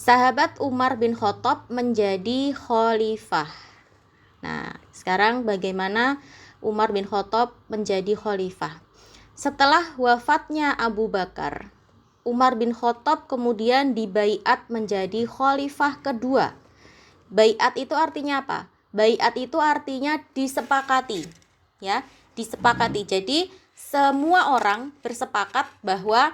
Sahabat Umar bin Khattab menjadi khalifah. Nah, sekarang bagaimana Umar bin Khattab menjadi khalifah? Setelah wafatnya Abu Bakar, Umar bin Khattab kemudian dibaiat menjadi khalifah kedua. Baiat itu artinya apa? Baiat itu artinya disepakati, ya, disepakati. Jadi semua orang bersepakat bahwa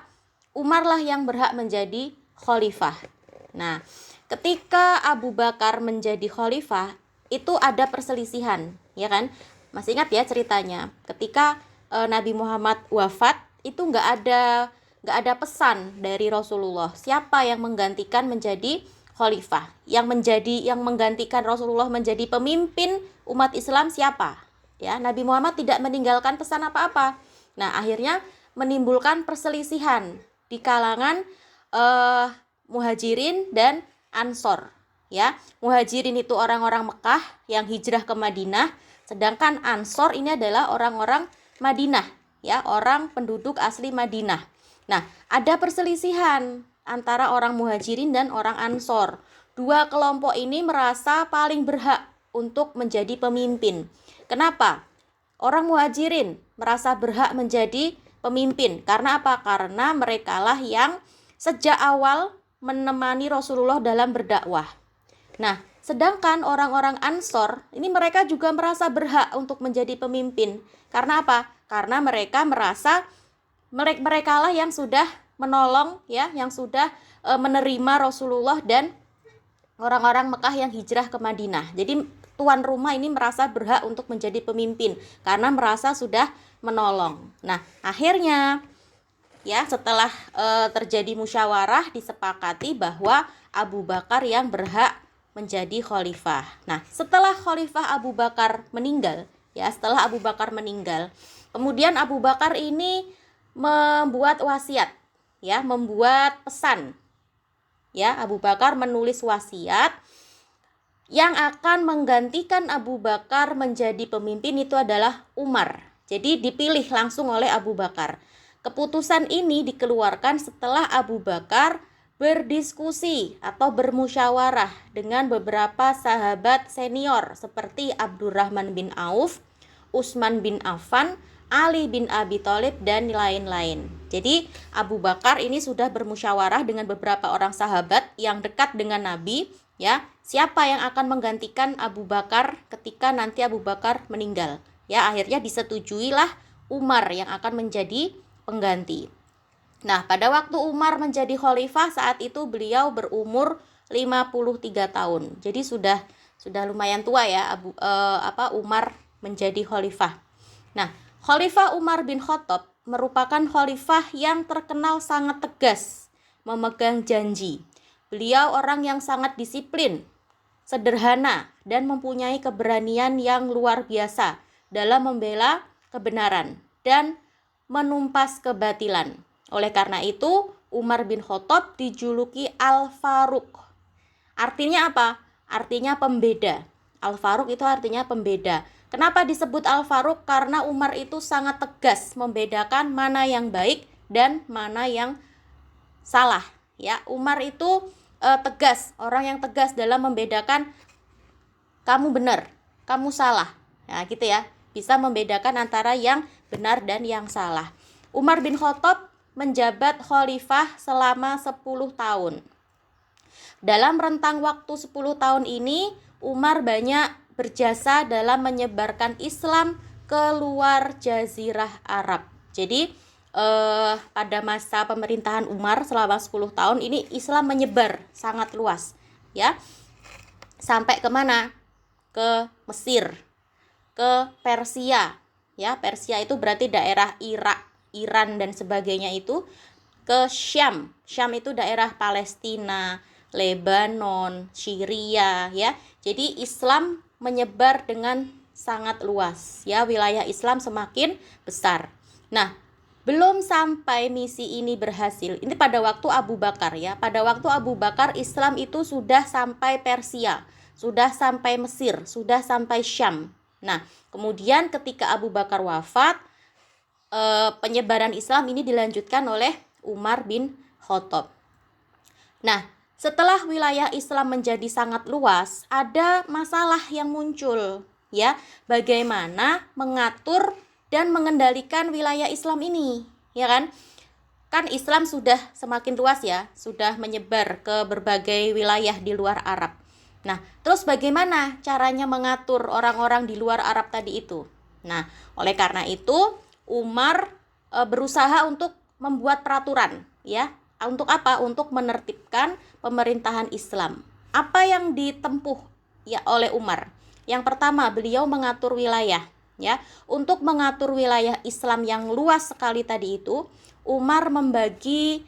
Umarlah yang berhak menjadi khalifah. Nah, ketika Abu Bakar menjadi khalifah, itu ada perselisihan, ya kan? Masih ingat ya ceritanya? Ketika Nabi Muhammad wafat, itu nggak ada pesan dari Rasulullah siapa yang menggantikan menjadi khalifah, yang menggantikan Rasulullah menjadi pemimpin umat Islam siapa? Ya, Nabi Muhammad tidak meninggalkan pesan apa-apa. Nah, akhirnya menimbulkan perselisihan di kalangan Muhajirin dan Ansor, ya. Muhajirin itu orang-orang Mekah yang hijrah ke Madinah, sedangkan Ansor ini adalah orang-orang Madinah, ya, orang penduduk asli Madinah. Nah, ada perselisihan antara orang Muhajirin dan orang Ansor. Dua kelompok ini merasa paling berhak untuk menjadi pemimpin. Kenapa? Orang Muhajirin merasa berhak menjadi pemimpin. Karena apa? Karena merekalah yang sejak awal menemani Rasulullah dalam berdakwah. Nah, sedangkan orang-orang Ansor, ini mereka juga merasa berhak untuk menjadi pemimpin. Karena apa? Karena mereka merasa merekalah yang sudah menolong, ya, yang sudah menerima Rasulullah dan orang-orang Mekah yang hijrah ke Madinah. Jadi tuan rumah ini merasa berhak untuk menjadi pemimpin karena merasa sudah menolong. Nah, akhirnya ya setelah terjadi musyawarah disepakati bahwa Abu Bakar yang berhak menjadi khalifah. Nah, setelah khalifah Abu Bakar meninggal, kemudian Abu Bakar ini membuat wasiat, ya, membuat pesan. Ya, Abu Bakar menulis wasiat yang akan menggantikan Abu Bakar menjadi pemimpin itu adalah Umar. Jadi dipilih langsung oleh Abu Bakar. Keputusan ini dikeluarkan setelah Abu Bakar berdiskusi atau bermusyawarah dengan beberapa sahabat senior seperti Abdurrahman bin Auf, Utsman bin Affan, Ali bin Abi Thalib, dan lain-lain. Jadi Abu Bakar ini sudah bermusyawarah dengan beberapa orang sahabat yang dekat dengan Nabi, ya, siapa yang akan menggantikan Abu Bakar ketika nanti Abu Bakar meninggal. Ya, akhirnya disetujuilah Umar yang akan menjadi pengganti. Nah, pada waktu Umar menjadi khalifah saat itu beliau berumur 53 tahun. Jadi sudah lumayan tua ya Umar menjadi khalifah. Nah, Khalifah Umar bin Khattab merupakan khalifah yang terkenal sangat tegas, memegang janji. Beliau orang yang sangat disiplin, sederhana, dan mempunyai keberanian yang luar biasa dalam membela kebenaran dan menumpas kebatilan. Oleh karena itu, Umar bin Khattab dijuluki Al-Faruq. Artinya apa? Artinya pembeda. Al-Faruq itu artinya pembeda. Kenapa disebut Al-Faruq? Karena Umar itu sangat tegas membedakan mana yang baik dan mana yang salah. Ya, Umar itu tegas, orang yang tegas dalam membedakan kamu benar, kamu salah. Nah, gitu ya. Bisa membedakan antara yang benar dan yang salah. Umar bin Khattab menjabat khalifah selama 10 tahun. Dalam rentang waktu 10 tahun ini, Umar banyak berjasa dalam menyebarkan Islam ke luar Jazirah Arab. Jadi pada masa pemerintahan Umar selama 10 tahun ini Islam menyebar sangat luas, ya. Sampai kemana? Ke Mesir, ke Persia, ya. Persia itu berarti daerah Irak, Iran dan sebagainya itu, ke Syam. Syam itu daerah Palestina, Lebanon, Syria, ya. Jadi Islam menyebar dengan sangat luas, ya. Wilayah Islam semakin besar. Nah, belum sampai misi ini berhasil. Ini pada waktu Abu Bakar, ya. Pada waktu Abu Bakar Islam itu sudah sampai Persia, sudah sampai Mesir, sudah sampai Syam. Nah, kemudian ketika Abu Bakar wafat, penyebaran Islam ini dilanjutkan oleh Umar bin Khattab. Nah, Setelah wilayah Islam menjadi sangat luas, ada masalah yang muncul, ya. Bagaimana mengatur dan mengendalikan wilayah Islam ini, ya kan? Kan Islam sudah semakin luas ya, sudah menyebar ke berbagai wilayah di luar Arab. Nah, terus bagaimana caranya mengatur orang-orang di luar Arab tadi itu? Nah, oleh karena itu Umar berusaha untuk membuat peraturan, ya. Untuk apa? Untuk menertibkan pemerintahan Islam. Apa yang ditempuh ya oleh Umar? Yang pertama, beliau mengatur wilayah, ya. Untuk mengatur wilayah Islam yang luas sekali tadi itu, Umar membagi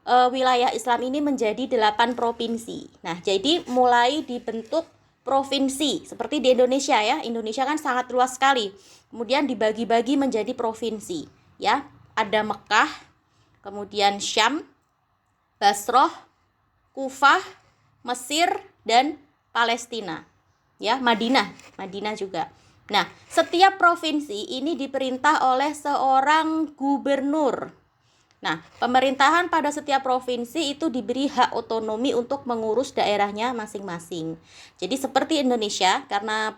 wilayah Islam ini menjadi 8 provinsi. Nah, jadi mulai dibentuk provinsi seperti di Indonesia ya. Indonesia kan sangat luas sekali. Kemudian dibagi-bagi menjadi provinsi, ya. Ada Mekah, kemudian Syam, Basroh, Kufah, Mesir, dan Palestina. Ya, Madinah juga. Nah, setiap provinsi ini diperintah oleh seorang gubernur. Nah, pemerintahan pada setiap provinsi itu diberi hak otonomi untuk mengurus daerahnya masing-masing. Jadi seperti Indonesia, karena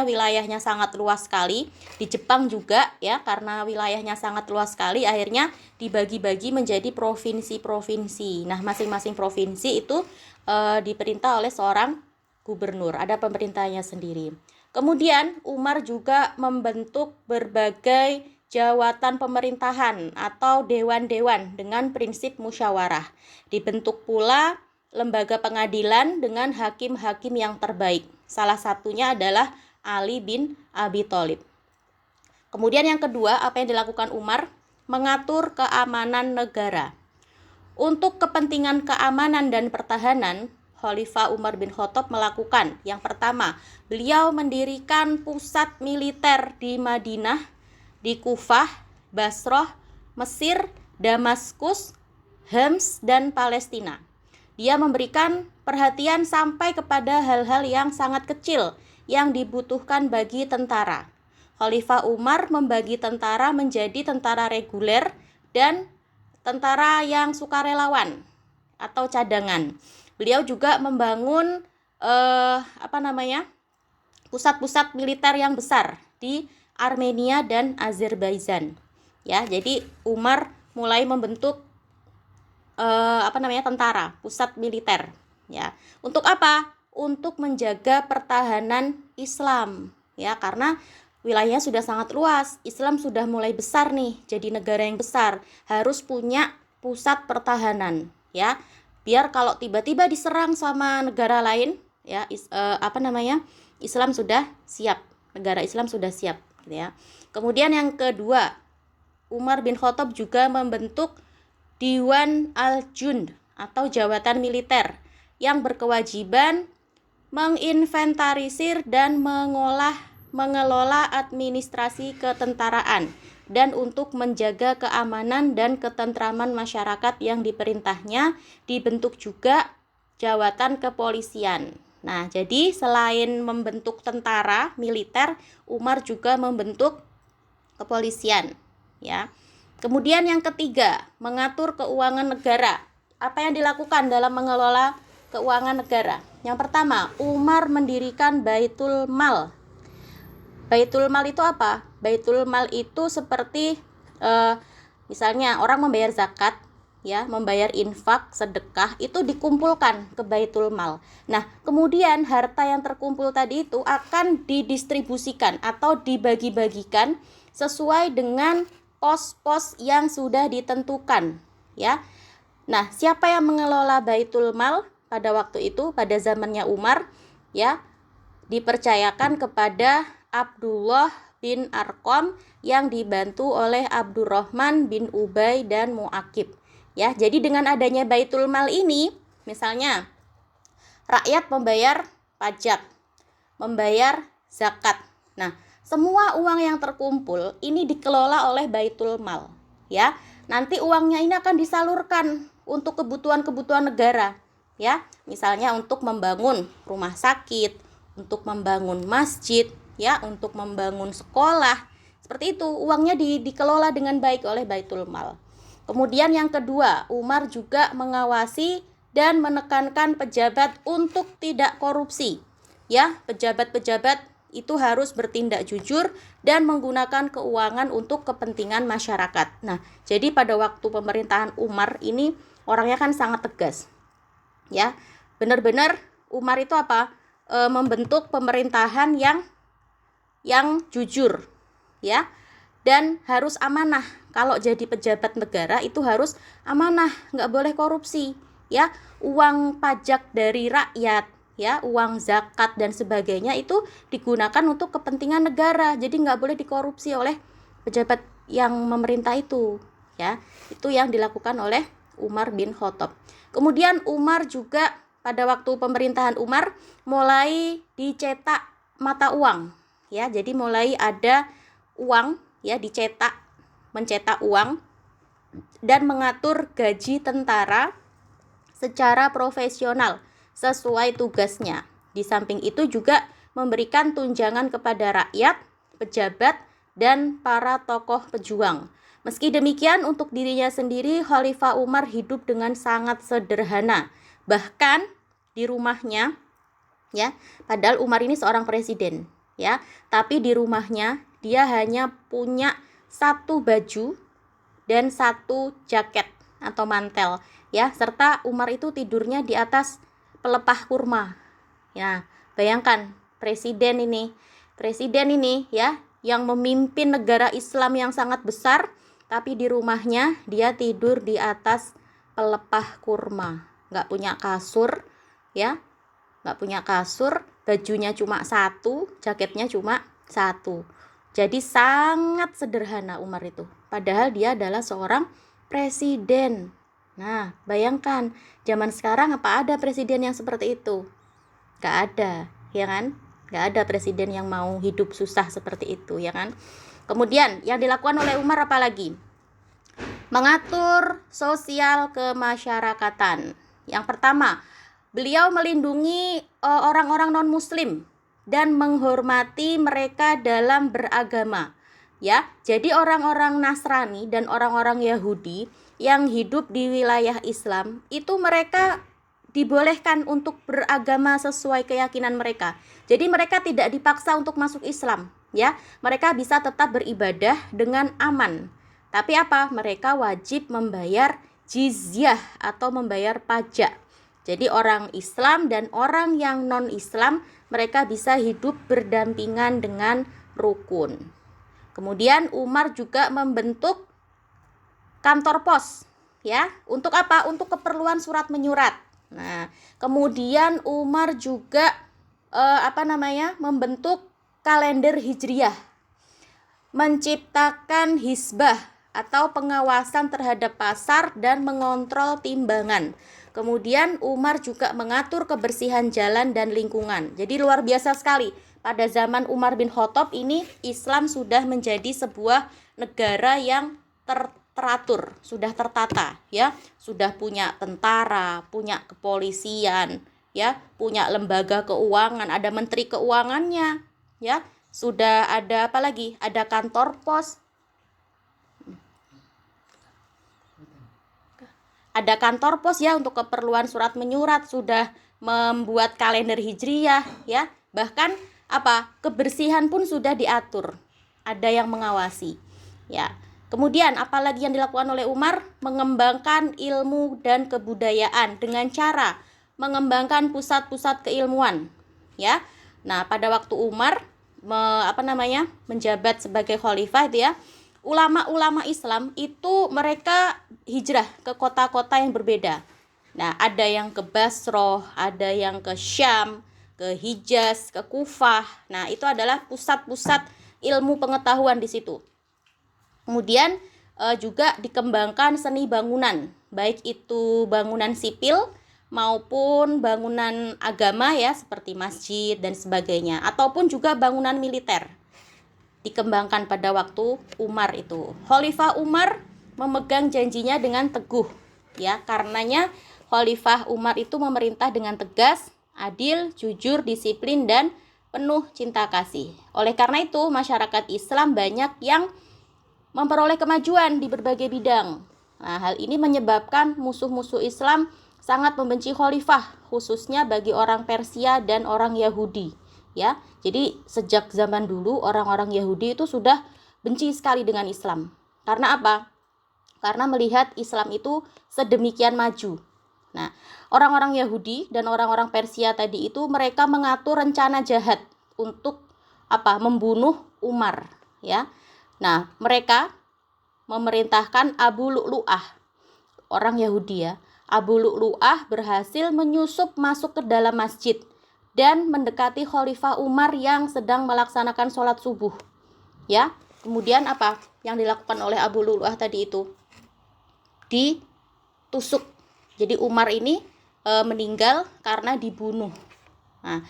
wilayahnya sangat luas sekali. Di Jepang juga ya, karena wilayahnya sangat luas sekali, akhirnya dibagi-bagi menjadi provinsi-provinsi. Nah, masing-masing provinsi itu diperintah oleh seorang gubernur, ada pemerintahnya sendiri. Kemudian Umar juga membentuk berbagai jawatan pemerintahan atau dewan-dewan dengan prinsip musyawarah. Dibentuk pula lembaga pengadilan dengan hakim-hakim yang terbaik. Salah satunya adalah Ali bin Abi Thalib. Kemudian yang kedua, apa yang dilakukan Umar? Mengatur keamanan negara. Untuk kepentingan keamanan dan pertahanan, Khalifah Umar bin Khattab melakukan yang pertama, beliau mendirikan pusat militer di Madinah, di Kufah, Basroh, Mesir, Damaskus, Homs, dan Palestina. Dia memberikan perhatian sampai kepada hal-hal yang sangat kecil yang dibutuhkan bagi tentara. Khalifah Umar membagi tentara menjadi tentara reguler dan tentara yang sukarelawan atau cadangan. Beliau juga membangun pusat-pusat militer yang besar di Armenia dan Azerbaijan. Ya, jadi Umar mulai membentuk tentara, pusat militer. Ya, untuk apa? Untuk menjaga pertahanan Islam. Ya, karena wilayahnya sudah sangat luas, Islam sudah mulai besar nih, jadi negara yang besar, harus punya pusat pertahanan. Ya, biar kalau tiba-tiba diserang sama negara lain, ya Islam sudah siap, negara Islam sudah siap. Ya. Kemudian yang kedua, Umar bin Khattab juga membentuk Diwan al-Jund atau jawatan militer yang berkewajiban menginventarisir dan mengelola administrasi ketentaraan dan untuk menjaga keamanan dan ketentraman masyarakat yang diperintahnya. Dibentuk juga jawatan kepolisian. Nah, jadi selain membentuk tentara militer, Umar juga membentuk kepolisian, ya. Kemudian yang ketiga, mengatur keuangan negara. Apa yang dilakukan dalam mengelola keuangan negara? Yang pertama, Umar mendirikan Baitul Mal. Baitul Mal itu apa? Baitul Mal itu seperti misalnya orang membayar zakat, ya, membayar infak, sedekah, itu dikumpulkan ke Baitul Mal. Nah, kemudian harta yang terkumpul tadi itu akan didistribusikan atau dibagi-bagikan sesuai dengan pos-pos yang sudah ditentukan, ya. Nah, siapa yang mengelola Baitul Mal pada waktu itu, pada zamannya Umar, ya? Dipercayakan kepada Abdullah bin Arqam yang dibantu oleh Abdurrahman bin Ubay dan Mu'aqib. Ya, jadi dengan adanya Baitul Mal ini, misalnya rakyat membayar pajak, membayar zakat. Nah, semua uang yang terkumpul ini dikelola oleh Baitul Mal, ya. Nanti uangnya ini akan disalurkan untuk kebutuhan-kebutuhan negara, ya. Misalnya untuk membangun rumah sakit, untuk membangun masjid, ya, untuk membangun sekolah. Seperti itu, uangnya dikelola dengan baik oleh Baitul Mal. Kemudian yang kedua, Umar juga mengawasi dan menekankan pejabat untuk tidak korupsi. Ya, pejabat-pejabat itu harus bertindak jujur dan menggunakan keuangan untuk kepentingan masyarakat. Nah, jadi pada waktu pemerintahan Umar ini orangnya kan sangat tegas. Ya, benar-benar Umar itu apa? Membentuk pemerintahan yang jujur, ya, dan harus amanah. Kalau jadi pejabat negara itu harus amanah, nggak boleh korupsi, ya. Uang pajak dari rakyat, ya, uang zakat dan sebagainya itu digunakan untuk kepentingan negara, jadi nggak boleh dikorupsi oleh pejabat yang memerintah itu, ya. Itu yang dilakukan oleh Umar bin Khattab. Kemudian Umar juga pada waktu pemerintahan Umar mulai dicetak mata uang, ya. Jadi mulai ada uang, ya, mencetak uang dan mengatur gaji tentara secara profesional sesuai tugasnya. Di samping itu juga memberikan tunjangan kepada rakyat, pejabat, dan para tokoh pejuang. Meski demikian, untuk dirinya sendiri, Khalifah Umar hidup dengan sangat sederhana. Bahkan di rumahnya, ya, padahal Umar ini seorang presiden, ya, tapi di rumahnya dia hanya punya satu baju dan satu jaket atau mantel, ya, serta Umar itu tidurnya di atas pelepah kurma. Ya, bayangkan presiden ini, ya, yang memimpin negara Islam yang sangat besar, tapi di rumahnya dia tidur di atas pelepah kurma, nggak punya kasur, ya, bajunya cuma satu, jaketnya cuma satu. Jadi sangat sederhana Umar itu, padahal dia adalah seorang presiden. Nah, bayangkan zaman sekarang apa ada presiden yang seperti itu? Gak ada, ya kan? Gak ada presiden yang mau hidup susah seperti itu, ya kan? Kemudian yang dilakukan oleh Umar apa lagi? Mengatur sosial kemasyarakatan. Yang pertama, beliau melindungi orang-orang non-muslim dan menghormati mereka dalam beragama. Ya, jadi orang-orang Nasrani dan orang-orang Yahudi yang hidup di wilayah Islam itu mereka dibolehkan untuk beragama sesuai keyakinan mereka. Jadi mereka tidak dipaksa untuk masuk Islam, ya. Mereka bisa tetap beribadah dengan aman. Tapi apa? Mereka wajib membayar jizyah atau membayar pajak. Jadi orang Islam dan orang yang non-Islam mereka bisa hidup berdampingan dengan rukun. Kemudian Umar juga membentuk kantor pos, ya. Untuk apa? Untuk keperluan surat menyurat. Nah, kemudian Umar juga membentuk kalender hijriyah, menciptakan hisbah atau pengawasan terhadap pasar dan mengontrol timbangan. Kemudian Umar juga mengatur kebersihan jalan dan lingkungan. Jadi luar biasa sekali. Pada zaman Umar bin Khattab ini Islam sudah menjadi sebuah negara yang teratur, sudah tertata, ya. Sudah punya tentara, punya kepolisian, ya, punya lembaga keuangan, ada menteri keuangannya, ya. Sudah ada apa lagi? Ada kantor pos. Ada kantor pos, ya, untuk keperluan surat menyurat, sudah membuat kalender hijriyah, ya. Bahkan kebersihan pun sudah diatur. Ada yang mengawasi, ya. Kemudian apalagi yang dilakukan oleh Umar? Mengembangkan ilmu dan kebudayaan dengan cara mengembangkan pusat-pusat keilmuan, ya. Nah, pada waktu Umar menjabat sebagai khalifah itu, ya, ulama-ulama Islam itu mereka hijrah ke kota-kota yang berbeda. Nah, ada yang ke Basrah, ada yang ke Syam, ke Hijaz, ke Kufah. Nah, itu adalah pusat-pusat ilmu pengetahuan di situ. Kemudian juga dikembangkan seni bangunan, baik itu bangunan sipil maupun bangunan agama, ya, seperti masjid dan sebagainya, ataupun juga bangunan militer dikembangkan pada waktu Umar itu. Khalifah Umar memegang janjinya dengan teguh, ya. Karenanya Khalifah Umar itu memerintah dengan tegas, adil, jujur, disiplin, dan penuh cinta kasih. Oleh karena itu masyarakat Islam banyak yang memperoleh kemajuan di berbagai bidang. Nah, hal ini menyebabkan musuh-musuh Islam sangat membenci khalifah, khususnya bagi orang Persia dan orang Yahudi, ya. Jadi sejak zaman dulu orang-orang Yahudi itu sudah benci sekali dengan Islam. Karena apa? Karena melihat Islam itu sedemikian maju. Nah, orang-orang Yahudi dan orang-orang Persia tadi itu mereka mengatur rencana jahat untuk apa? Membunuh Umar, ya. Nah, mereka memerintahkan Abu Lu'lu'ah, orang Yahudi ya. Abu Lu'lu'ah berhasil menyusup masuk ke dalam masjid dan mendekati Khalifah Umar yang sedang melaksanakan sholat subuh. Ya, kemudian apa yang dilakukan oleh Abu Lu'lu'ah tadi itu? Ditusuk. Jadi Umar ini meninggal karena dibunuh. Nah,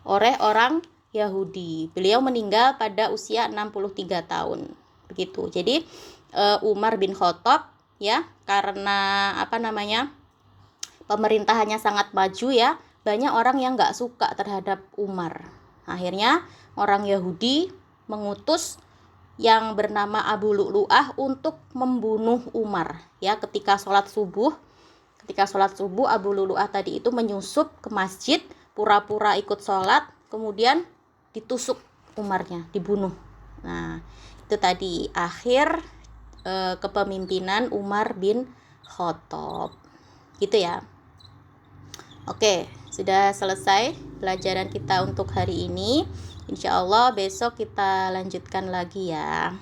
oleh orang Yahudi. Beliau meninggal pada usia 63 tahun. Begitu. Jadi Umar bin Khattab ya, karena pemerintahannya sangat maju ya, banyak orang yang nggak suka terhadap Umar. Akhirnya orang Yahudi mengutus yang bernama Abu Lu'lu'ah untuk membunuh Umar ya. Ketika sholat subuh Abu Lu'lu'ah tadi itu menyusup ke masjid, pura-pura ikut sholat, kemudian ditusuk Umarnya, dibunuh. Nah, itu tadi akhir kepemimpinan Umar bin Khattab. Gitu ya. Oke, sudah selesai pelajaran kita untuk hari ini. Insya Allah besok kita lanjutkan lagi ya.